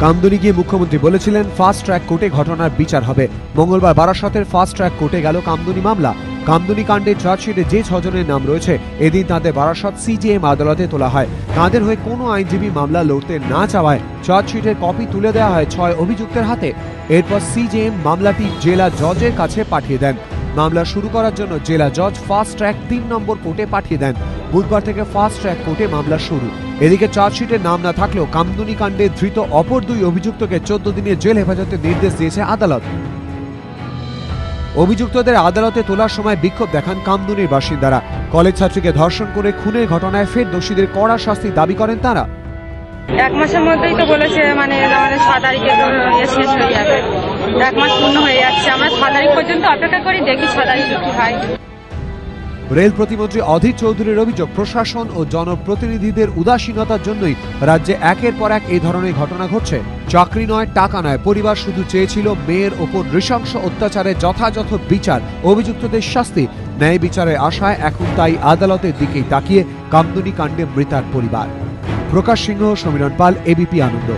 কামদুনি গিয়ে মুখ্যমন্ত্রী বলেছিলেন ফাস্ট ট্র্যাক কোর্টে ঘটনার বিচার হবে। মঙ্গলবার বারাসতের ফাস্ট ট্র্যাক কোর্টে গেল কামদুনি মামলা। কামদুনি কাণ্ডে চার্জশিটে যে 6 জনের নাম রয়েছে এদিন তাদের বারাসত সিজিএম আদালতে তোলা হয়। তাদের হয়ে কোনো আইনজীবী মামলা লড়তে না চাওয়ায় চার্জশিটের কপি তুলে দেওয়া হয় 6 অভিযুক্তের হাতে। এরপর সিজিএম মামলাটি জেলা জজের কাছে পাঠিয়ে দেন। মামলা শুরু করার জন্য জেলা জজ ফাস্ট ট্র্যাক 3 নম্বর কোর্টে পাঠিয়ে দেন। বুধবার থেকে ফাস্ট ট্র্যাক কোর্টে মামলা শুরু। এদিকে চার্জশিটের নাম না থাকলেও কামদুনি কাণ্ডে ধৃত অপর 2 অভিযুক্তকে 14 দিনের জেল হেফাজতের নির্দেশ দিয়েছে আদালত। অভিযুক্তদের আদালতে তোলার সময় বিক্ষোভ দেখান কামদুনির বাসিন্দারা। কলেজ ছাত্রীকে ধর্ষণ করে খুনের ঘটনায় ফের দোষীদের কড়া শাস্তি দাবি করেন তারা। 1 মাসের মধ্যেই তো বলেছে, মানে আমাদের 6 তারিখে শেষ হয়ে যাবে। 1 মাস পূর্ণ হয়ে যাচ্ছে, আমরা 6 তারিখ পর্যন্ত অপেক্ষা করি, দেখি 6 তারিখে কি হয়। রেল প্রতিমন্ত্রী অধীর চৌধুরীর অভিযোগ, প্রশাসন ও জনপ্রতিনিধিদের উদাসীনতার জন্যই রাজ্যে একের পর এক এই ধরনের ঘটনা ঘটছে। চাকরি নয়, টাকা নয়, পরিবার শুধু চেয়েছিল মেয়ের ওপর নৃশংস অত্যাচারের যথাযথ বিচার, অভিযুক্তদের শাস্তি। ন্যায় বিচারের আশায় এখন তাই আদালতের দিকেই তাকিয়ে কামদুনি কাণ্ডে মৃতার পরিবার। প্রকাশ সিংহ, সমীরণ পাল, এবিপি আনন্দ।